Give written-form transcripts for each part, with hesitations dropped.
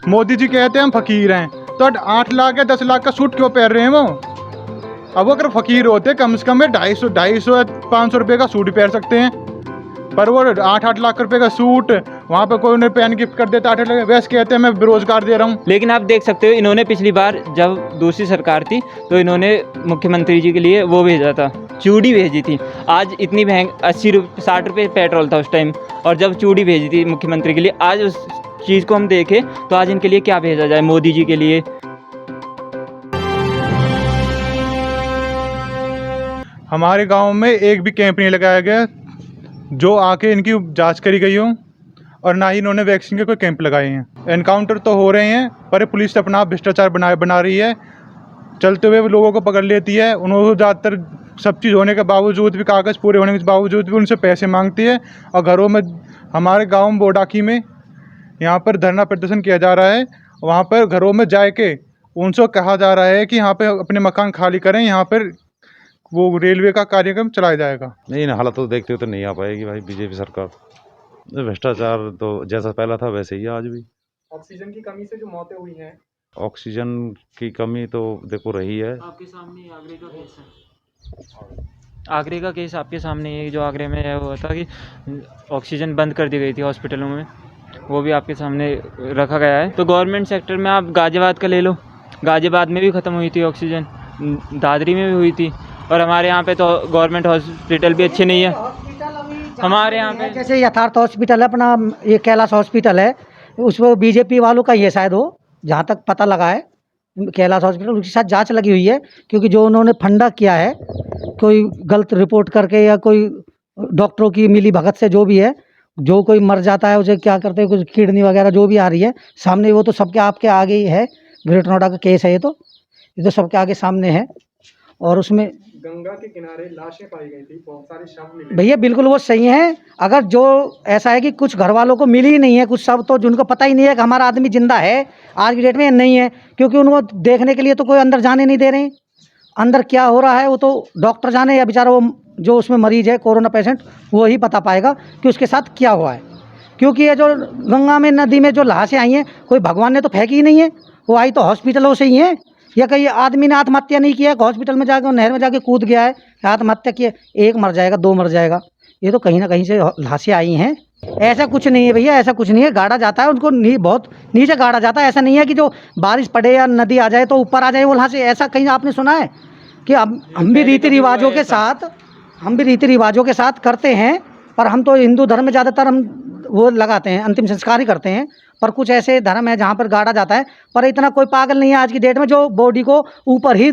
मोदी जी कहते हैं हम फकीर हैं, तो 8 लाख या 10 लाख का सूट क्यों पहन रहे हैं वो? अब वो अगर फकीर होते कम से कम 250 या 500 रुपये का सूट पहन सकते हैं, पर वो 8-8 लाख रुपए का सूट वहाँ पे कोई उन्हें पहन गिफ्ट कर देता 8 लाख, वैसे कहते हैं मैं बेरोजगार दे रहा हूँ। लेकिन आप देख सकते हो इन्होंने पिछली बार जब दूसरी सरकार थी तो इन्होंने मुख्यमंत्री जी के लिए वो भेजा था, चूड़ी भेजी थी। आज इतनी महंग 60 रुपये पेट्रोल था उस टाइम, और जब चूड़ी भेजी थी मुख्यमंत्री के लिए, आज उस चीज़ को हम देखें तो आज इनके लिए क्या भेजा जाए मोदी जी के लिए। हमारे गांव में एक भी कैंप नहीं लगाया गया जो आके इनकी जांच करी गई हो, और ना ही इन्होंने वैक्सीन के कोई कैंप लगाए हैं। एनकाउंटर तो हो रहे हैं पर पुलिस अपना भ्रष्टाचार बना रही है, चलते हुए लोगों को पकड़ लेती है। उन्होंने ज़्यादातर सब चीज़ होने के बावजूद भी, कागज़ पूरे होने के बावजूद भी उनसे पैसे मांगती है, और घरों में, हमारे गाँव बोडाकी में यहाँ पर धरना प्रदर्शन किया जा रहा है। वहाँ पर घरों में जाके उनसे कहा जा रहा है कि यहाँ पे अपने मकान खाली करें, यहाँ पर वो रेलवे का कार्यक्रम चलाया जाएगा। नहीं इन हालात तो देखते हो तो नहीं आ पाएगी भाई बीजेपी सरकार। भ्रष्टाचार तो जैसा पहला था वैसे ही है आज भी। ऑक्सीजन की कमी से जो मौतें हुई हैं, ऑक्सीजन की कमी तो देखो रही है। आपके सामने आगरे का केस है, आगरे का केस आपके सामने है, जो आगरे में हुआ था कि ऑक्सीजन बंद कर दी गई थी हॉस्पिटलों में, वो भी आपके सामने रखा गया है। तो गवर्नमेंट सेक्टर में आप गाजियाबाद का ले लो, गाजियाबाद में भी ख़त्म हुई थी ऑक्सीजन, दादरी में भी हुई थी, और हमारे यहाँ पे तो गवर्नमेंट हॉस्पिटल भी अच्छे नहीं है। हमारे यहाँ पे जैसे यथार्थ हॉस्पिटल है अपना, ये कैलाश हॉस्पिटल है, उसमें बीजेपी वालों का ये शायद हो, जहाँ तक पता लगा है कैलाश हॉस्पिटल, उसके साथ जांच लगी हुई है, क्योंकि जो उन्होंने फंडा किया है कोई गलत रिपोर्ट करके या कोई डॉक्टरों की मिली भगत से, जो भी है, जो कोई मर जाता है उसे क्या करते हैं, कुछ किडनी वगैरह जो भी आ रही है सामने, वो तो सबके आपके आगे ही है। ग्रेट नोएडा का केस है ये तो सबके आगे सामने है। और उसमें गंगा के किनारे लाशें पाई गई थी, बहुत सारे शव मिले। भैया बिल्कुल वो सही है। अगर जो ऐसा है कि कुछ घर वालों को मिली ही नहीं है, कुछ सब तो जिनको पता ही नहीं है कि हमारा आदमी जिंदा है आज की डेट में नहीं है, क्योंकि उनको देखने के लिए तो कोई अंदर जाने नहीं दे रहे। अंदर क्या हो रहा है वो तो डॉक्टर जाने, या बेचारा वो जो उसमें मरीज है कोरोना पेशेंट, वो ही बता पाएगा कि उसके साथ क्या हुआ है। क्योंकि ये जो गंगा में, नदी में जो लाशें आई हैं, कोई भगवान ने तो फेंकी ही नहीं है, वो आई तो हॉस्पिटलों से ही है। या कहीं आदमी ने आत्महत्या नहीं किया है, हॉस्पिटल में जाकर नहर में जाके कूद गया है, आत्महत्या की, एक मर जाएगा, 2 मर जाएगा, ये तो कहीं ना कहीं से लाशें आई हैं। ऐसा कुछ नहीं है भैया, ऐसा कुछ नहीं है। गाड़ा जाता है उनको, बहुत नीचे गाड़ा जाता है। ऐसा नहीं है कि जो बारिश पड़े या नदी आ जाए तो ऊपर आ जाए वो लाशें, ऐसा कहीं आपने सुना है? कि हम भी रीति रिवाजों के साथ करते हैं, पर हम तो हिंदू धर्म में ज़्यादातर हम वो लगाते हैं, अंतिम संस्कार ही करते हैं। पर कुछ ऐसे धर्म है जहाँ पर गाड़ा जाता है, पर इतना कोई पागल नहीं है आज की डेट में जो बॉडी को ऊपर ही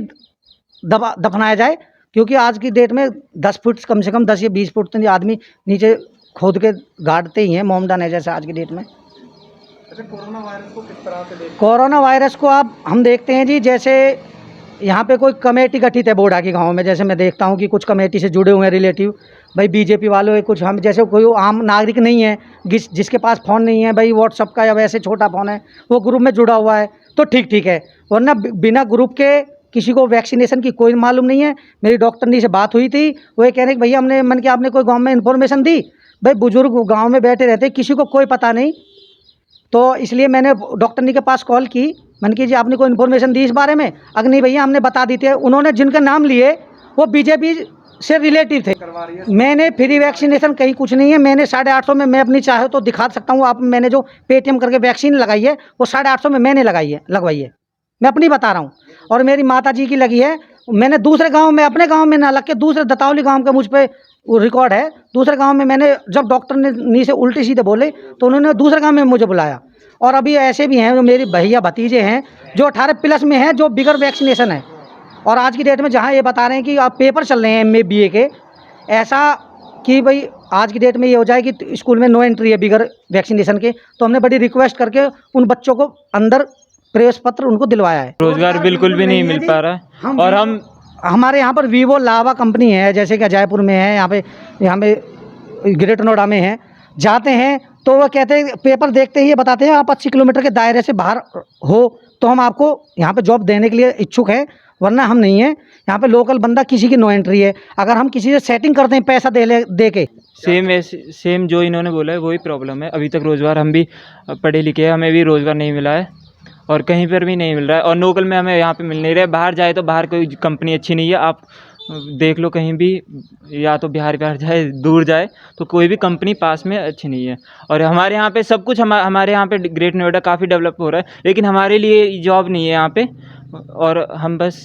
दफनाया जाए, क्योंकि आज की डेट में 10 फुट, कम से कम 10 या 20 फुट तो आदमी नीचे खोद के गाड़ते ही हैं, मोमडन है जैसे आज की डेट में। अच्छा, कोरोना वायरस को किस तरह से देखते? कोरोना वायरस को हम देखते हैं जी, जैसे यहाँ पे कोई कमेटी गठित है बोडाकी गांव में, जैसे मैं देखता हूँ कि कुछ कमेटी से जुड़े हुए हैं रिलेटिव, भाई बीजेपी वालों, कुछ हम जैसे कोई आम नागरिक नहीं है, जिसके पास फ़ोन नहीं है भाई, व्हाट्सअप का या वैसे छोटा फ़ोन है, वो ग्रुप में जुड़ा हुआ है तो ठीक है, वरना बिना ग्रुप के किसी को वैक्सीनेशन की कोई मालूम नहीं है। मेरी डॉक्टरनी से बात हुई थी, वो ये कह रहे कि भैया हमने मन कि आपने कोई गाँव में इन्फॉर्मेशन दी, भाई बुजुर्ग गाँव में बैठे रहते, किसी को कोई पता नहीं, तो इसलिए मैंने डॉक्टरनी के पास कॉल की, मैंने कि जी आपने कोई इन्फॉर्मेशन दी इस बारे में? अगर नहीं भैया हमने बता दी थी। उन्होंने जिनका नाम लिए वो बीजेपी से रिलेटिव थे। मैंने फ्री वैक्सीनेशन कहीं कुछ नहीं है, मैंने 850 में, मैं अपनी चाहे तो दिखा सकता हूँ आप, मैंने जो पेटीएम करके वैक्सीन लगाई है वो 850 में मैंने लगवाई है, मैं अपनी बता रहा हूँ। और मेरी माता जी की लगी है, मैंने दूसरे गाँव में, अपने गाँव में ना लग के दूसरे दतावली गाँव का मुझ पर वो रिकॉर्ड है, दूसरे गांव में मैंने, जब डॉक्टर ने नी से उल्टे सीधे बोले तो उन्होंने दूसरे गांव में मुझे बुलाया। और अभी ऐसे भी हैं जो मेरे भैया भतीजे हैं जो 18+ में हैं, जो बिगर वैक्सीनेशन है। और आज की डेट में जहां ये बता रहे हैं कि आप पेपर चल रहे हैं MA BA के, ऐसा कि भाई आज की डेट में ये हो जाए कि स्कूल में नो एंट्री है बिगर वैक्सीनेशन के, तो हमने बड़ी रिक्वेस्ट करके उन बच्चों को अंदर प्रवेश पत्र उनको दिलवाया है। रोजगार बिल्कुल भी नहीं मिल पा रहा है। और हमारे यहाँ पर वीवो लावा कंपनी है, जैसे कि जयपुर में है, यहाँ पे ग्रेट नोएडा में है, जाते हैं तो वो कहते हैं, पेपर देखते ही ये बताते हैं आप 80 किलोमीटर के दायरे से बाहर हो तो हम आपको यहाँ पे जॉब देने के लिए इच्छुक हैं, वरना हम नहीं है। यहाँ पे लोकल बंदा किसी की नो एंट्री है, अगर हम किसी से सेटिंग करते हैं पैसा दे के। सेम जो इन्होंने बोला है वही प्रॉब्लम है। अभी तक रोज़गार, हम भी पढ़े लिखे हैं, हमें भी रोज़गार नहीं मिला है। और कहीं पर भी नहीं मिल रहा है, और लोकल में हमें यहाँ पे मिल नहीं रहा है। बाहर जाए तो बाहर कोई कंपनी अच्छी नहीं है, आप देख लो कहीं भी, या तो बिहार जाए, दूर जाए, तो कोई भी कंपनी पास में अच्छी नहीं है। और हमारे यहाँ पे सब कुछ हमारे यहाँ पे ग्रेट नोएडा काफ़ी डेवलप हो रहा है, लेकिन हमारे लिए जॉब नहीं है यहाँ पे, और हम बस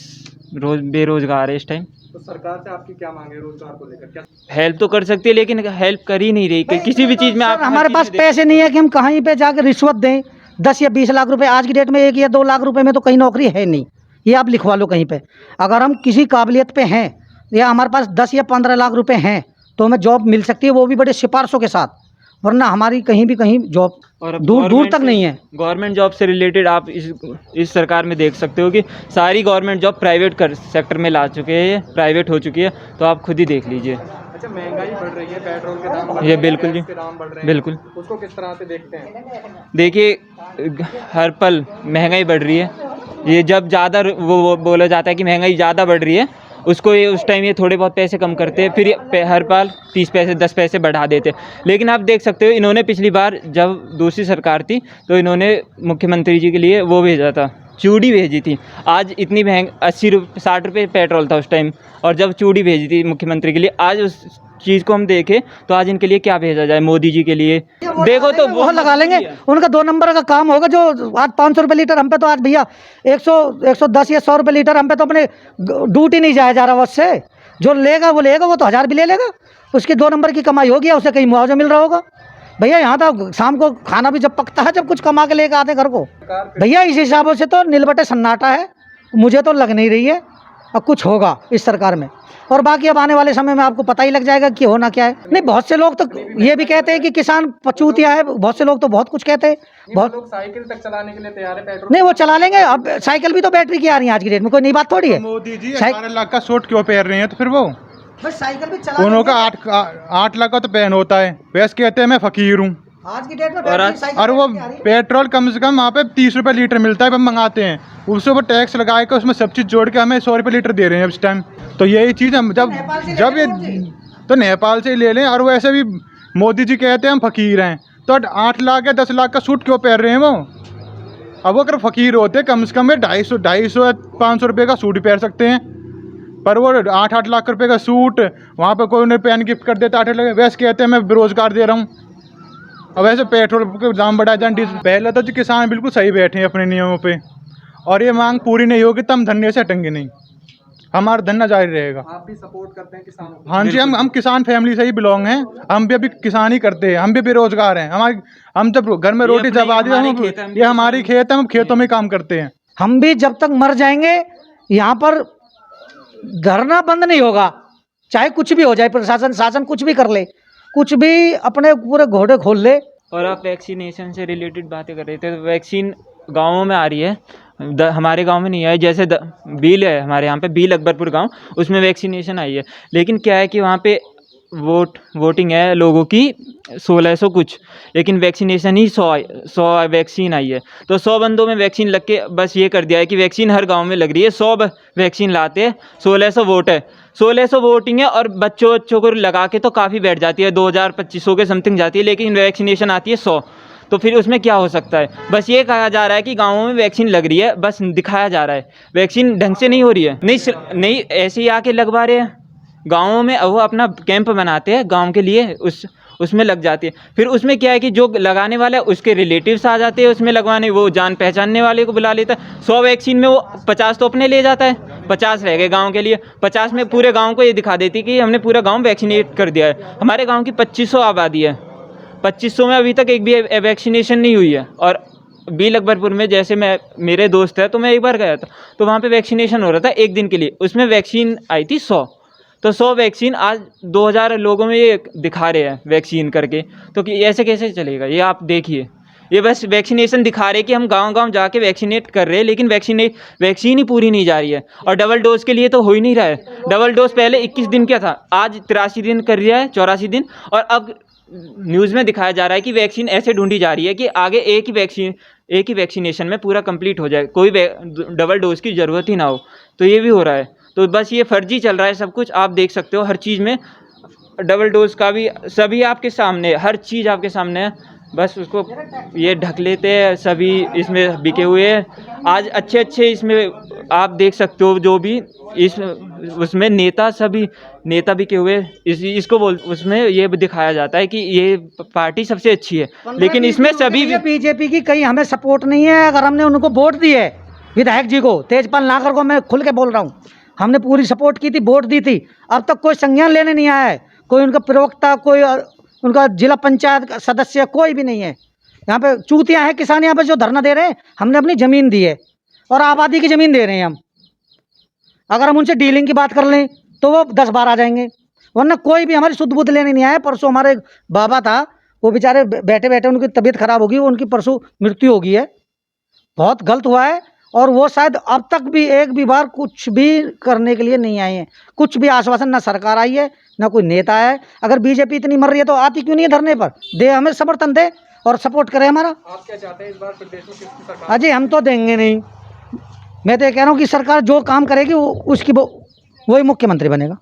बेरोज़गार है इस टाइम। तो सरकार से आपकी क्या मांग है रोजगार को लेकर? क्या हेल्प तो कर सकती है, लेकिन हेल्प कर ही नहीं रही किसी भी चीज़ में। सर, आप हमारे पास पैसे नहीं है कि हम कहीं पे जाकर रिश्वत दें। 10 या 20 लाख रुपए आज की डेट में 1 या 2 लाख रुपए में तो कहीं नौकरी है नहीं, ये आप लिखवा लो कहीं पे। अगर हम किसी काबिलियत पे हैं या हमारे पास 10 या 15 लाख रुपए हैं तो हमें जॉब मिल सकती है, वो भी बड़े सिफारिशों के साथ, वरना हमारी कहीं भी कहीं जॉब और अब दूर दूर तक नहीं है। गवर्नमेंट जॉब से रिलेटेड आप इस सरकार में देख सकते हो कि सारी गवर्नमेंट जॉब प्राइवेट सेक्टर में ला चुके हैं, प्राइवेट हो चुकी है, तो आप खुद ही देख लीजिए। अच्छा, महंगाई बढ़ रही है, पेट्रोल के दाम बढ़ ये रहे हैं, बिल्कुल जी, गैस के दाम बढ़ रहे हैं, बिल्कुल। उसको किस तरह से देखते हैं? देखिए, हर पल महंगाई बढ़ रही है। ये जब ज़्यादा वो बोला जाता है कि महंगाई ज़्यादा बढ़ रही है, उसको ये उस टाइम ये थोड़े बहुत पैसे कम करते हैं, फिर ये हर पाल 30 पैसे 10 पैसे बढ़ा देते। लेकिन आप देख सकते हो, इन्होंने पिछली बार जब दूसरी सरकार थी तो इन्होंने मुख्यमंत्री जी के लिए वो भेजा था, चूड़ी भेजी थी। आज इतनी महंग 60 रुपये पेट्रोल था उस टाइम, और जब चूड़ी भेजी थी मुख्यमंत्री के लिए, आज उस चीज़ को हम देखें तो आज इनके लिए क्या भेजा जाए, मोदी जी के लिए देखो तो वो लगा लेंगे, उनका 2 नंबर का काम होगा। जो आज 500 रुपये लीटर, हम पे तो आज भैया 110 या 100 रुपये लीटर, हम पे तो अपने ड्यूटी नहीं जाया जा रहा बस से। जो लेगा वो तो 1000 भी ले लेगा, उसकी 2 नंबर की कमाई होगी, उसे कहीं मुआवजा मिल रहा होगा। भैया यहाँ तो शाम को खाना भी जब पकता है, जब कुछ कमा के लेकर आते घर को। भैया इस हिसाब से तो नीलबटे सन्नाटा है, मुझे तो लग नहीं रही है अब कुछ होगा इस सरकार में। और बाकी अब आने वाले समय में आपको पता ही लग जाएगा कि होना क्या है। नहीं, बहुत से लोग तो ये भी कहते हैं कि किसान पचूतिया है, बहुत से लोग तो बहुत कुछ कहते हैं। बहुत लोग साइकिल तक चलाने के लिए तैयार है, पेट्रोल नहीं, वो चला लेंगे। अब साइकिल भी तो बैटरी की आ रही है आज की डेट में, कोई नई बात थोड़ी है। मोदी जी 18 लाख का सूट क्यों पहन रहे हैं? तो फिर वो साइकिल भी चला, उन्हों का 8 लाख का तो पहन होता है, वैसे कहते हैं मैं फकीर हूँ। आज की डेट में और वो पेट्रोल कम से कम वहाँ पे 30 रुपये लीटर मिलता है, हम मंगाते हैं, उससे वो टैक्स लगा के उसमें सब चीज़ जोड़ के हमें 100 रुपये लीटर दे रहे हैं इस टाइम। तो यही चीज़ हम जब ये तो नेपाल से ही ले लें। और वैसे भी मोदी जी कहते हैं हम फकीर हैं, तो 8 लाख या 10 लाख का सूट क्यों पहन रहे हैं वो? अब वो अगर फ़कीर होते कम से कम 250 या 500 रुपये का सूट ही पहन सकते हैं, पर वो 8 लाख रुपये का सूट वहाँ पे कोई उन्हें पहन गिफ्ट कर देता 8 लाख। वैसे कहते हैं मैं बेरोज़गार दे रहा हूँ। अब वैसे पेट्रोल के दाम बढ़ा जाए, पहले तो जो किसान बिल्कुल सही बैठे हैं अपने नियमों पे, और ये मांग पूरी नहीं होगी तो हम धरने से हटेंगे नहीं, हमारा धरना जारी रहेगा। आप भी सपोर्ट करते हैं किसानों को? हाँ जी, हम किसान फैमिली से ही बिलोंग हैं, हम भी अभी किसान ही करते हैं, हम भी बेरोजगार हैं। हम जब घर में रोटी जब आती है, ये हमारी खेत है, हम खेतों में काम करते हैं। हम भी जब तक मर जाएंगे यहाँ पर धरना बंद नहीं होगा, चाहे कुछ भी हो जाए, प्रशासन शासन कुछ भी कर ले, कुछ भी अपने पूरे घोड़े खोल ले। और आप वैक्सीनेशन से रिलेटेड बातें कर रहे थे, तो वैक्सीन गाँवों में आ रही है, हमारे गांव में नहीं आई। जैसे बील है हमारे यहाँ पे, बील अकबरपुर गांव, उसमें वैक्सीनेशन आई है, लेकिन क्या है कि वहाँ पे वोटिंग है लोगों की 1600 कुछ, लेकिन वैक्सीनेशन ही 100 वैक्सीन आई है। तो 100 बंदों में वैक्सीन लग के बस ये कर दिया है कि वैक्सीन हर गांव में लग रही है, 100 वैक्सीन लाते हैं, 1600 वोट है, 1600 वोटिंग है, और बच्चों को लगा के तो काफ़ी बैठ जाती है, 2000-2500 के समथिंग जाती है, लेकिन वैक्सीनेशन आती है 100। तो फिर उसमें क्या हो सकता है? बस ये कहा जा रहा है कि गाँवों में वैक्सीन लग रही है, बस दिखाया जा रहा है, वैक्सीन ढंग से नहीं हो रही है। नहीं ऐसे ही आके लगवा रहे हैं गाँवों में, वो अपना कैंप बनाते हैं गांव के लिए, उसमें लग जाती है। फिर उसमें क्या है कि जो लगाने वाला है उसके रिलेटिव्स आ जाते हैं उसमें लगवाने, वो जान पहचानने वाले को बुला लेता है। 100 वैक्सीन में वो 50 तो अपने ले जाता है, 50 रह गए गाँव के लिए, 50 में पूरे गाँव को ये दिखा देती कि हमने पूरा गाँव वैक्सीनेट कर दिया है। हमारे गाँव की 2500 आबादी है, 2500 में अभी तक एक भी वैक्सीनेशन नहीं हुई है। और बील अकबरपुर में जैसे मेरे दोस्त है, तो मैं एक बार गया था, तो वहाँ पे वैक्सीनेशन हो रहा था एक दिन के लिए, उसमें वैक्सीन आई थी 100, तो 100 वैक्सीन आज 2000 लोगों में ये दिखा रहे हैं वैक्सीन करके। तो कि ऐसे कैसे चलेगा? ये आप देखिए, ये बस वैक्सीनेशन दिखा रहे कि हम गांव-गांव जाके वैक्सीनेट कर रहे हैं, लेकिन वैक्सीन ही पूरी नहीं जा रही है। और डबल डोज के लिए तो हो ही नहीं रहा है। डबल डोज पहले 21 दिन का था, आज 83 दिन कर दिया है, 84 दिन। और अब न्यूज़ में दिखाया जा रहा है कि वैक्सीन ऐसे ढूंढी जा रही है कि आगे एक ही वैक्सीनेशन में पूरा कंप्लीट हो जाए, कोई डबल डोज की ज़रूरत ही ना हो। तो ये भी हो रहा है। तो बस ये फर्जी चल रहा है सब कुछ, आप देख सकते हो हर चीज़ में डबल डोज का भी, सभी आपके सामने, हर चीज़ आपके सामने है। बस उसको ये ढक लेते हैं, सभी इसमें बिके हुए हैं। आज अच्छे अच्छे इसमें आप देख सकते हो, जो भी इस उसमें नेता, सभी नेता बिके हुए इसको बोल उसमें ये दिखाया जाता है कि ये पार्टी सबसे अच्छी है, लेकिन इसमें सभी बीजेपी की कहीं हमें सपोर्ट नहीं है। अगर हमने उनको वोट दी है, विधायक जी को, तेजपाल नागर को, मैं खुल के बोल रहा हूँ, हमने पूरी सपोर्ट की थी, वोट दी थी। अब तक कोई संज्ञान लेने नहीं आया है, कोई उनका प्रवक्ता, कोई उनका जिला पंचायत सदस्य, कोई भी नहीं है। यहाँ पे चूतियाँ हैं किसान, यहाँ पे जो धरना दे रहे हैं, हमने अपनी ज़मीन दी है और आबादी की ज़मीन दे रहे हैं हम। अगर हम उनसे डीलिंग की बात कर लें तो वो 10 बार आ जाएंगे, वरना कोई भी हमारी शुद्ध बुद्ध लेने नहीं आया। परसों हमारे एक बाबा था, वो बेचारे बैठे बैठे उनकी तबीयत खराब होगी, उनकी परसों मृत्यु हो गई है। बहुत गलत हुआ है, और वो शायद अब तक भी एक भी बार कुछ भी करने के लिए नहीं आए हैं, कुछ भी आश्वासन, ना सरकार आई है ना कोई नेता है। अगर बीजेपी इतनी मर रही है तो आती क्यों नहीं है धरने पर? दे, हमें समर्थन दे और सपोर्ट करे हमारा। आप क्या चाहते हैं इस बार प्रदेश में किसकी सरकार? अजय हम तो देंगे नहीं, मैं तो ये कह रहा हूँ कि सरकार जो काम करेगी उसकी वही मुख्यमंत्री बनेगा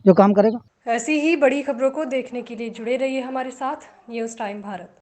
जो काम करेगा। ऐसी ही बड़ी खबरों को देखने के लिए जुड़े रहिए हमारे साथ न्यूज़ टाइम भारत।